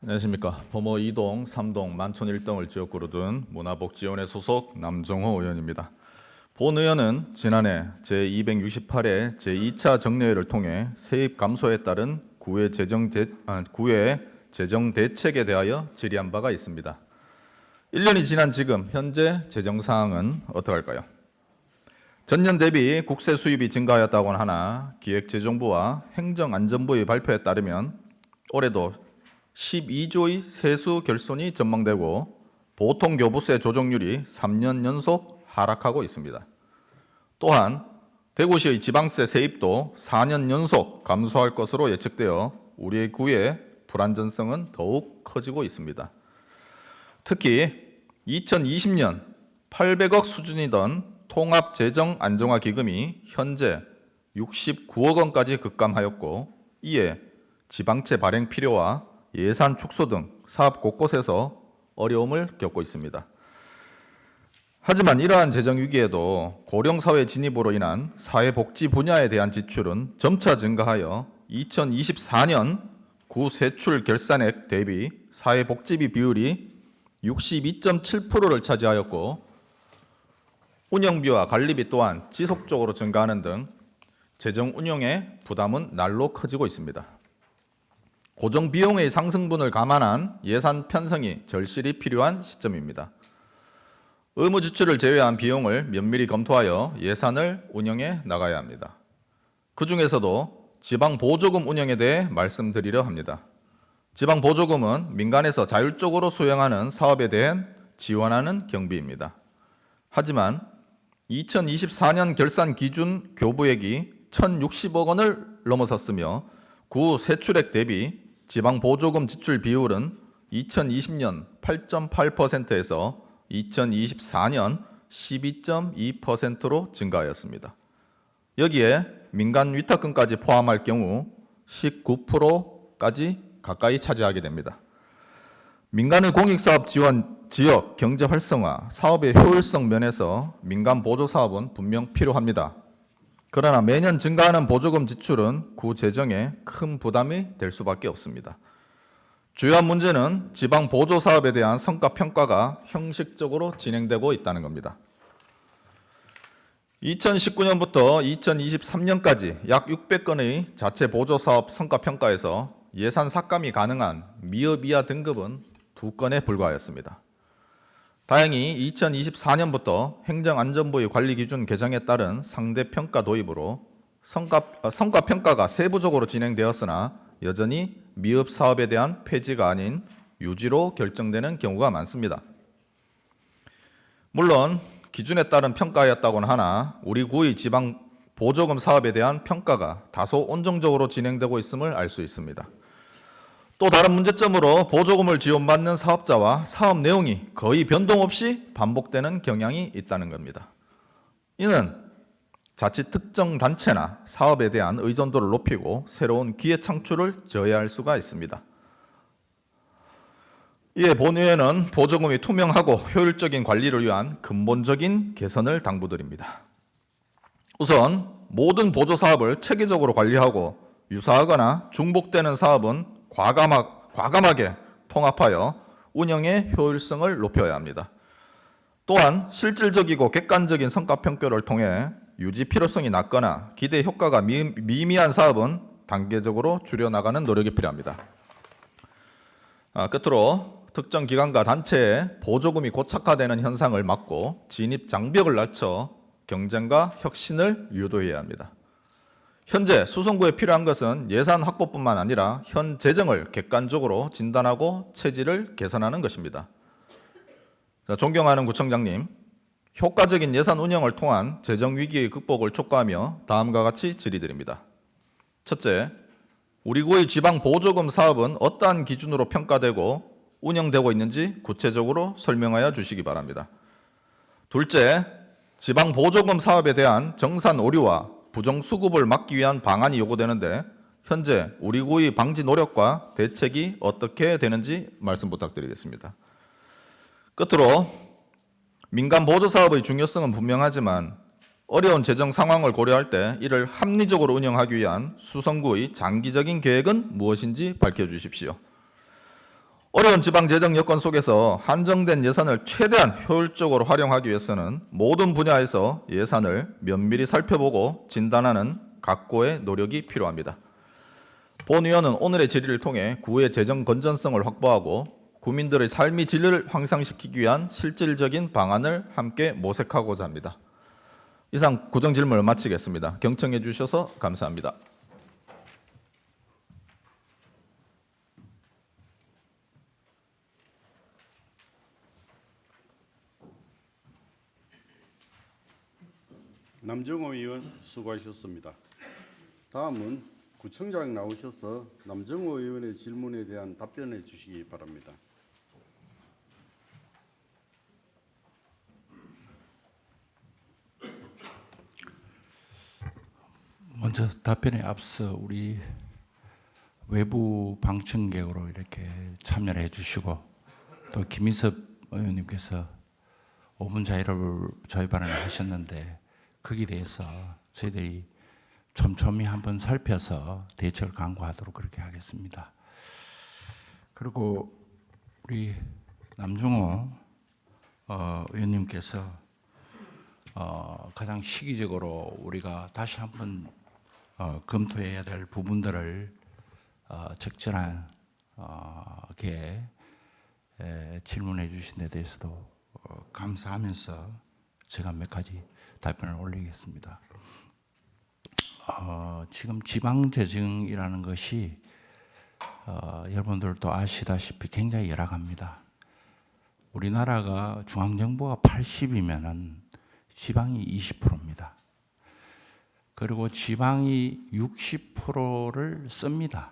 안녕하십니까. 범어 2동, 3동, 만촌 1동을 지역구로 둔 문화복지위원회 소속 남정호 의원입니다. 본 의원은 지난해 제268회 제2차 정례회를 통해 세입 감소에 따른 구의 재정 대책에 대하여 질의한 바가 있습니다. 1년이 지난 지금 현재 재정 상황은 어떠할까요? 전년 대비 국세 수입이 증가하였다고는 하나 기획재정부와 행정안전부의 발표에 따르면 올해도 12조의 세수 결손이 전망되고 보통 교부세 조정률이 3년 연속 하락하고 있습니다. 또한 대구시의 지방세 세입도 4년 연속 감소할 것으로 예측되어 우리의 구의 불안전성은 더욱 커지고 있습니다. 특히 2020년 800억 수준이던 통합재정안정화기금이 현재 69억 원까지 급감하였고 이에 지방채 발행 필요와 예산 축소 등 사업 곳곳에서 어려움을 겪고 있습니다. 하지만 이러한 재정 위기에도 고령사회 진입으로 인한 사회복지 분야에 대한 지출은 점차 증가하여 2024년 구 세출 결산액 대비 사회복지비 비율이 62.7%를 차지하였고 운영비와 관리비 또한 지속적으로 증가하는 등 재정 운영의 부담은 날로 커지고 있습니다. 고정 비용의 상승분을 감안한 예산 편성이 절실히 필요한 시점입니다. 의무 지출을 제외한 비용을 면밀히 검토하여 예산을 운영해 나가야 합니다. 그 중에서도 지방 보조금 운영에 대해 말씀드리려 합니다. 지방 보조금은 민간에서 자율적으로 수행하는 사업에 대해 지원하는 경비입니다. 하지만 2024년 결산 기준 교부액이 1,060억 원을 넘어섰으며 구 세출액 대비 지방 보조금 지출 비율은 2020년 8.8%에서 2024년 12.2%로 증가하였습니다. 여기에 민간 위탁금까지 포함할 경우 19%까지 가까이 차지하게 됩니다. 민간의 공익사업 지원, 지역 경제 활성화, 사업의 효율성 면에서 민간 보조 사업은 분명 필요합니다. 그러나 매년 증가하는 보조금 지출은 구 재정에 큰 부담이 될 수밖에 없습니다. 주요한 문제는 지방 보조 사업에 대한 성과 평가가 형식적으로 진행되고 있다는 겁니다. 2019년부터 2023년까지 약 600건의 자체 보조 사업 성과 평가에서 예산 삭감이 가능한 미흡 이하 등급은 2건에 불과하였습니다. 다행히 2024년부터 행정안전부의 관리기준 개정에 따른 상대평가 도입으로 성과평가가 세부적으로 진행되었으나 여전히 미흡 사업에 대한 폐지가 아닌 유지로 결정되는 경우가 많습니다. 물론 기준에 따른 평가였다고는 하나 우리 구의 지방 보조금 사업에 대한 평가가 다소 온정적으로 진행되고 있음을 알 수 있습니다. 또 다른 문제점으로 보조금을 지원받는 사업자와 사업 내용이 거의 변동 없이 반복되는 경향이 있다는 겁니다. 이는 자칫 특정 단체나 사업에 대한 의존도를 높이고 새로운 기회 창출을 저해할 수가 있습니다. 이에 본의회는 보조금이 투명하고 효율적인 관리를 위한 근본적인 개선을 당부드립니다. 우선 모든 보조 사업을 체계적으로 관리하고 유사하거나 중복되는 사업은 과감하게 통합하여 운영의 효율성을 높여야 합니다. 또한 실질적이고 객관적인 성과평가를 통해 유지 필요성이 낮거나 기대 효과가 미미한 사업은 단계적으로 줄여나가는 노력이 필요합니다. 끝으로 특정 기관과 단체의 보조금이 고착화되는 현상을 막고 진입 장벽을 낮춰 경쟁과 혁신을 유도해야 합니다. 현재 수성구에 필요한 것은 예산 확보뿐만 아니라 현 재정을 객관적으로 진단하고 체질을 개선하는 것입니다. 존경하는 구청장님, 효과적인 예산 운영을 통한 재정 위기의 극복을 촉구하며 다음과 같이 질의드립니다. 첫째, 우리 구의 지방 보조금 사업은 어떠한 기준으로 평가되고 운영되고 있는지 구체적으로 설명하여 주시기 바랍니다. 둘째, 지방 보조금 사업에 대한 정산 오류와 부정수급을 막기 위한 방안이 요구되는데 현재 우리 구의 방지 노력과 대책이 어떻게 되는지 말씀 부탁드리겠습니다. 끝으로 민간 보조 사업의 중요성은 분명하지만 어려운 재정 상황을 고려할 때 이를 합리적으로 운영하기 위한 수성구의 장기적인 계획은 무엇인지 밝혀주십시오. 어려운 지방 재정 여건 속에서 한정된 예산을 최대한 효율적으로 활용하기 위해서는 모든 분야에서 예산을 면밀히 살펴보고 진단하는 각고의 노력이 필요합니다. 본위원은 오늘의 질의를 통해 구의 재정 건전성을 확보하고 국민들의 삶의 질을 향상시키기 위한 실질적인 방안을 함께 모색하고자 합니다. 이상 구정 질문을 마치겠습니다. 경청해 주셔서 감사합니다. 남정호 의원 수고하셨습니다. 다음은 구청장 나오셔서 남정호 의원의 질문에 대한 답변해 주시기 바랍니다. 먼저 답변에 앞서 우리 외부 방청객으로 이렇게 참여를 해주시고 또 김인섭 의원님께서 5분 자유 발언을 하셨는데 거기에 대해서 저희들이 촘촘히 한번 살펴서 대처를 강구하도록 그렇게 하겠습니다. 그리고 우리 남중호 의원님께서 가장 시기적으로 우리가 다시 한번 검토해야 될 부분들을 적절하게 질문해 주신 데 대해서도 감사하면서 제가 몇 가지 답변을 올리겠습니다. 지금 지방재정이라는 것이 여러분들도 아시다시피 굉장히 열악합니다. 우리나라가 중앙정부가 80이면은 지방이 20%입니다. 그리고 지방이 60%를 씁니다.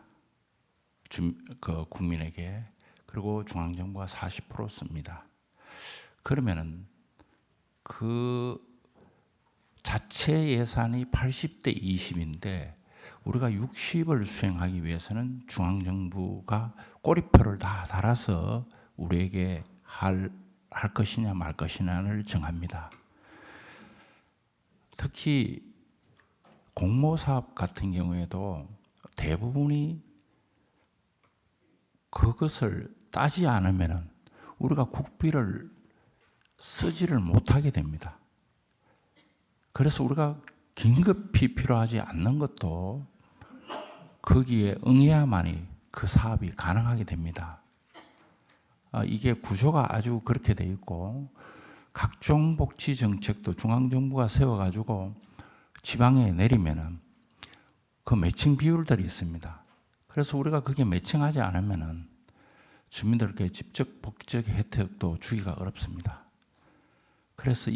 국민에게. 그리고 중앙정부가 40% 씁니다. 그러면은 그 자체 예산이 80대 20인데 우리가 60을 수행하기 위해서는 중앙정부가 꼬리표를 다 달아서 우리에게 할 것이냐 말 것이냐를 정합니다. 특히 공모사업 같은 경우에도 대부분이 그것을 따지 않으면 우리가 국비를 쓰지를 못하게 됩니다. 그래서 우리가 긴급히 필요하지 않는 것도 거기에 응해야만이 그 사업이 가능하게 됩니다. 이게 구조가 아주 그렇게 돼 있고 각종 복지 정책도 중앙정부가 세워가지고 지방에 내리면은 그 매칭 비율들이 있습니다. 그래서 우리가 그게 매칭하지 않으면은 주민들께 직접 복지적 혜택도 주기가 어렵습니다. 그래서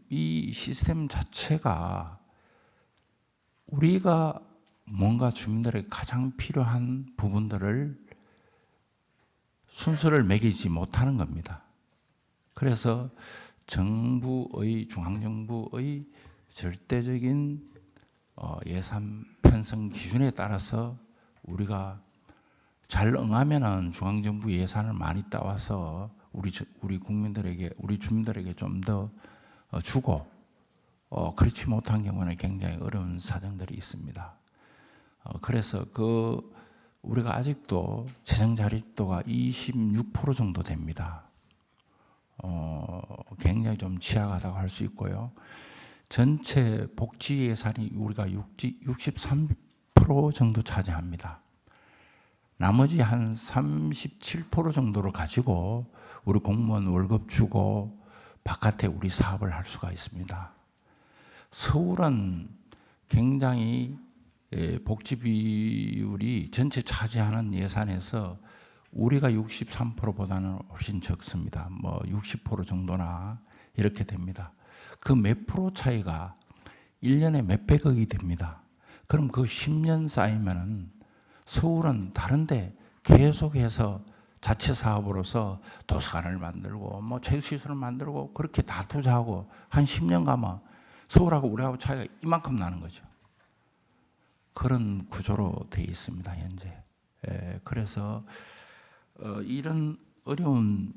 이 시스템 자체가 우리가 뭔가 주민들에게 가장 필요한 부분들을 순서를 매기지 못하는 겁니다. 그래서 중앙정부의 절대적인 예산 편성 기준에 따라서 우리가 잘 응하면은 중앙정부 예산을 많이 따와서 우리 국민들에게, 우리 주민들에게 좀 더 주고 그렇지 못한 경우는 굉장히 어려운 사정들이 있습니다. 그래서 우리가 아직도 재정 자립도가 26% 정도 됩니다. 굉장히 좀 취약하다고 할 수 있고요. 전체 복지 예산이 우리가 63% 정도 차지합니다. 나머지 한 37% 정도를 가지고 우리 공무원 월급 주고 바깥에 우리 사업을 할 수가 있습니다. 서울은 굉장히 복지 비율이 전체 차지하는 예산에서 우리가 63%보다는 훨씬 적습니다. 뭐 60% 정도나 이렇게 됩니다. 그 몇 프로 차이가 1년에 몇백억이 됩니다. 그럼 그 10년 쌓이면은 서울은 다른데 계속해서 자체 사업으로서 도서관을 만들고 뭐 체육시설을 만들고 그렇게 다 투자하고 한 10년 가면 서울하고 우리하고 차이가 이만큼 나는 거죠. 그런 구조로 돼 있습니다, 현재. 그래서 이런 어려운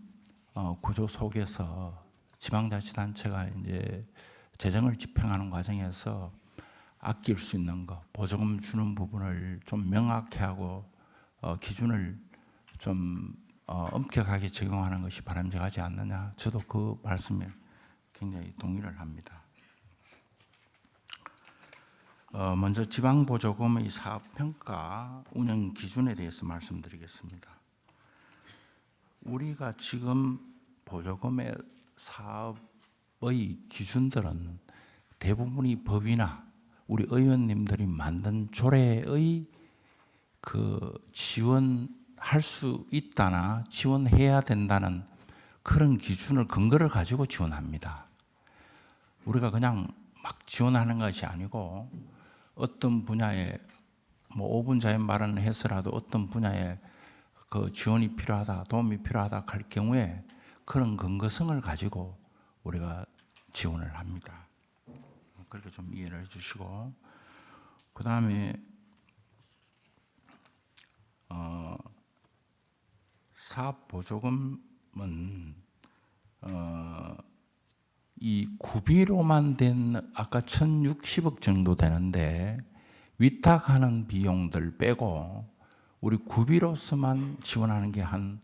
구조 속에서 지방자치단체가 이제 재정을 집행하는 과정에서 아낄 수 있는 거, 보조금 주는 부분을 좀 명확히 하고 기준을 좀 엄격하게 적용하는 것이 바람직하지 않느냐. 저도 그 말씀에 굉장히 동의를 합니다. 먼저 지방보조금의 사업평가 운영 기준에 대해서 말씀드리겠습니다. 우리가 지금 보조금의 사업의 기준들은 대부분이 법이나 우리 의원님들이 만든 조례의 그 지원할 수 있다나 지원해야 된다는 그런 기준을 근거를 가지고 지원합니다. 우리가 그냥 막 지원하는 것이 아니고 어떤 분야에 뭐 5분 자연 발언을 해서라도 어떤 분야에 그 지원이 필요하다, 도움이 필요하다 할 경우에 그런 근거성을 가지고 우리가 지원을 합니다. 그렇게 좀 이해를 해주시고, 그 다음에 사업 보조금은 이 구비로만 된 아까 1,060억 정도 되는데 위탁하는 비용들 빼고 우리 구비로서만 지원하는 게 한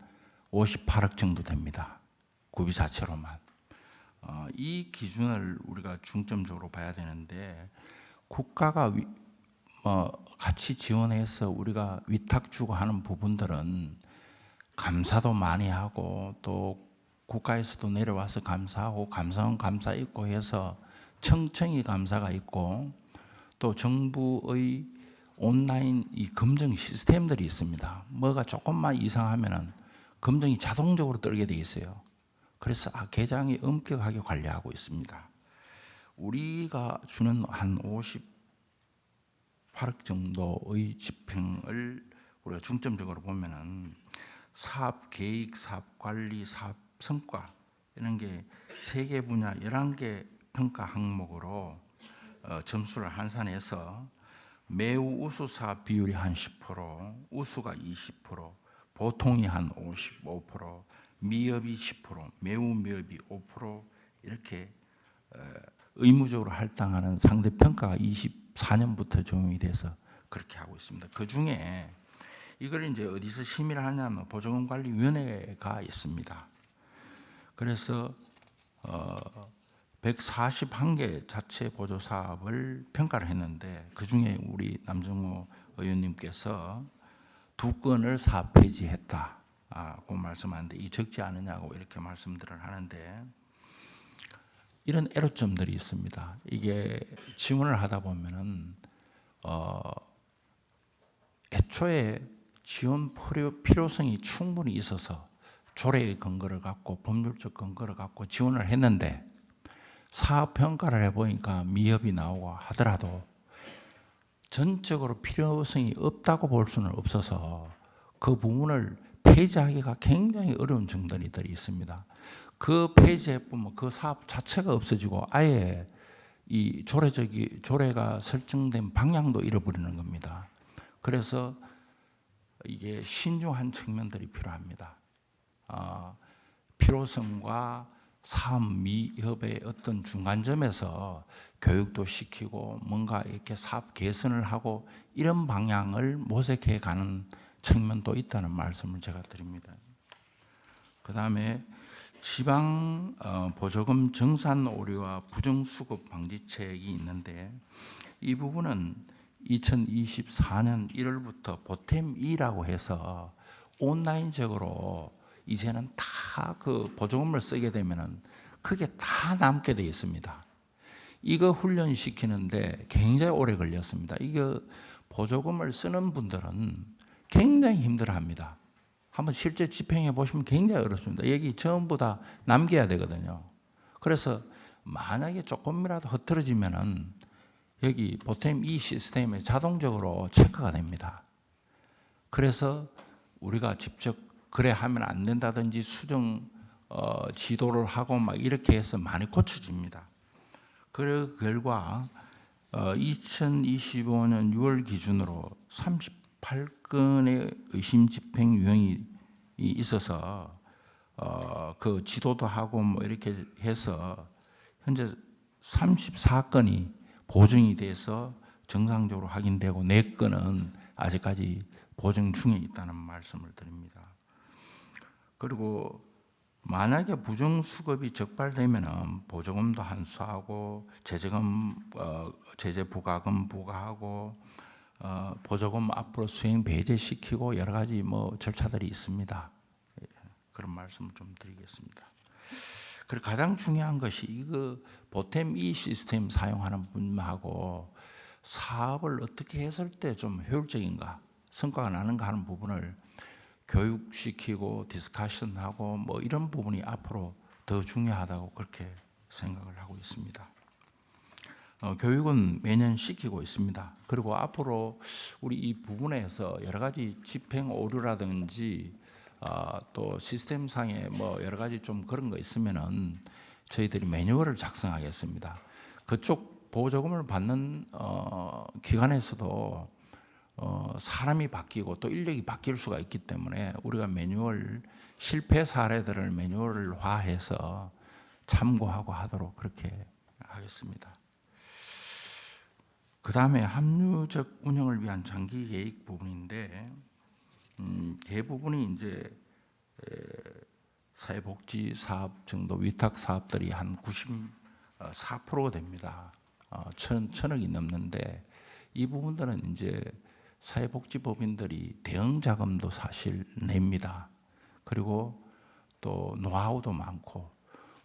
58억 정도 됩니다. 구비 자체로만. 이 기준을 우리가 중점적으로 봐야 되는데 국가가 같이 지원해서 우리가 위탁 주고 하는 부분들은 감사도 많이 하고 또 국가에서도 내려와서 감사하고 감사원 감사 있고 해서 청청이 감사가 있고 또 정부의 온라인 이 검증 시스템들이 있습니다. 뭐가 조금만 이상하면은 검증이 자동적으로 떨게 돼 있어요. 그래서 계장이 엄격하게 관리하고 있습니다. 우리가 주는 한 58억 정도의 집행을 우리가 중점적으로 보면은 사업 계획, 사업 관리, 사업 성과 이런 게 3개 분야 11개 평가 항목으로 점수를 환산해서 매우 우수 사업 비율이 한 10%, 우수가 20%, 보통이 한 55%, 미흡이 10%, 매우 미흡이 5% 이렇게 의무적으로 할당하는 상대 평가가 24년부터 적용이 돼서 그렇게 하고 있습니다. 그 중에 이걸 이제 어디서 심의를 하냐면 보조금관리위원회가 있습니다. 그래서 141개 자체 보조 사업을 평가를 했는데 그 중에 우리 남정호 의원님께서 2건을 사업 폐지했다. 그 말씀하는데 이 적지 않으냐고 이렇게 말씀들을 하는데 이런 애로점들이 있습니다. 이게 지원을 하다 보면은 애초에 지원 필요성이 충분히 있어서 조례의 근거를 갖고 법률적 근거를 갖고 지원을 했는데 사업 평가를 해보니까 미흡이 나오고 하더라도 전적으로 필요성이 없다고 볼 수는 없어서 그 부분을 폐지하기가 굉장히 어려운 정도들이 있습니다. 그 폐지해보면 그 사업 자체가 없어지고 아예 이 조례가 설정된 방향도 잃어버리는 겁니다. 그래서 이게 신중한 측면들이 필요합니다. 필요성과 사업 미협의 어떤 중간점에서 교육도 시키고 뭔가 이렇게 사업 개선을 하고 이런 방향을 모색해 가는 측면도 있다는 말씀을 제가 드립니다. 그 다음에 지방 보조금 정산 오류와 부정수급 방지책이 있는데 이 부분은 2024년 1월부터 보탬2라고 해서 온라인적으로 이제는 다 그 보조금을 쓰게 되면은 그게 다 남게 되어 있습니다. 이거 훈련시키는데 굉장히 오래 걸렸습니다. 이거 보조금을 쓰는 분들은 굉장히 힘들어합니다. 한번 실제 집행해 보시면 굉장히 어렵습니다. 여기 전부 다 남겨야 되거든요. 그래서 만약에 조금이라도 흐트러지면은 여기 보탬2 시스템에 자동적으로 체크가 됩니다. 그래서 우리가 직접 그래 하면 안 된다든지 수정 지도를 하고 막 이렇게 해서 많이 고쳐집니다. 그 결과 2025년 6월 기준으로 38건의 의심 집행 유형이 있어서 그 지도도 하고 뭐 이렇게 해서 현재 34건이 보증이 돼서 정상적으로 확인되고 4건은 아직까지 보증 중에 있다는 말씀을 드립니다. 그리고 만약에 부정수급이 적발되면은 보조금도 한수하고 제재 부과금 부과하고 보조금 앞으로 수행 배제시키고 여러 가지 뭐 절차들이 있습니다. 예, 그런 말씀을 좀 드리겠습니다. 그리고 가장 중요한 것이 이거 보탬 이 시스템 사용하는 분하고 사업을 어떻게 했을 때 좀 효율적인가, 성과가 나는가 하는 부분을 교육시키고 디스커션하고 뭐 이런 부분이 앞으로 더 중요하다고 그렇게 생각을 하고 있습니다. 교육은 매년 시키고 있습니다. 그리고 앞으로 우리 이 부분에서 여러 가지 집행 오류라든지 또 시스템상에 뭐 여러 가지 좀 그런 거 있으면은 저희들이 매뉴얼을 작성하겠습니다. 그쪽 보조금을 받는 기관에서도 사람이 바뀌고 또 인력이 바뀔 수가 있기 때문에 우리가 매뉴얼 실패 사례들을 매뉴얼화해서 참고하고 하도록 그렇게 하겠습니다. 그 다음에 합리적 운영을 위한 장기 계획 부분인데 대부분이 이제 사회복지 사업 정도 위탁 사업들이 한 94%가 됩니다. 천억이 넘는데 이 부분들은 이제 사회복지법인들이 대응 자금도 사실 냅니다. 그리고 또 노하우도 많고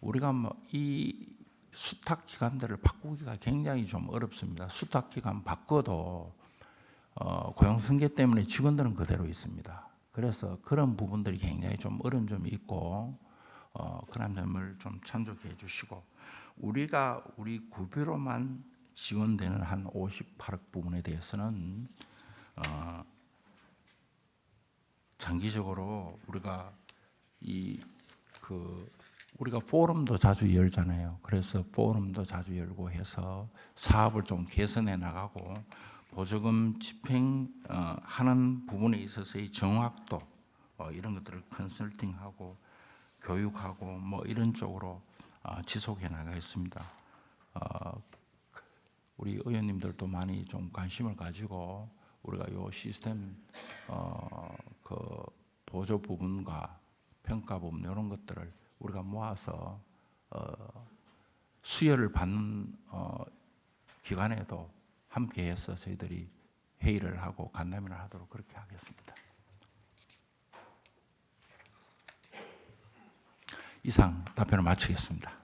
우리가 뭐 이 수탁 기관들을 바꾸기가 굉장히 좀 어렵습니다. 수탁 기관 바꿔도 고용승계 때문에 직원들은 그대로 있습니다. 그래서 그런 부분들이 굉장히 좀 어려운 점이 있고 그런 점을 좀 참조해 주시고 우리가 우리 구비로만 지원되는 한 58억 부분에 대해서는 장기적으로 우리가 우리가 포럼도 자주 열잖아요. 그래서 포럼도 자주 열고 해서 사업을 좀 개선해 나가고 보조금 집행하는 부분에 있어서의 정확도 이런 것들을 컨설팅하고 교육하고 뭐 이런 쪽으로 지속해 나가겠습니다. 우리 의원님들도 많이 좀 관심을 가지고 우리가 이 시스템 그 보조 부분과 평가 부분 이런 것들을 우리가 모아서 수여를 받는 기관에도 함께해서 저희들이 회의를 하고 간담회를 하도록 그렇게 하겠습니다. 이상 답변을 마치겠습니다.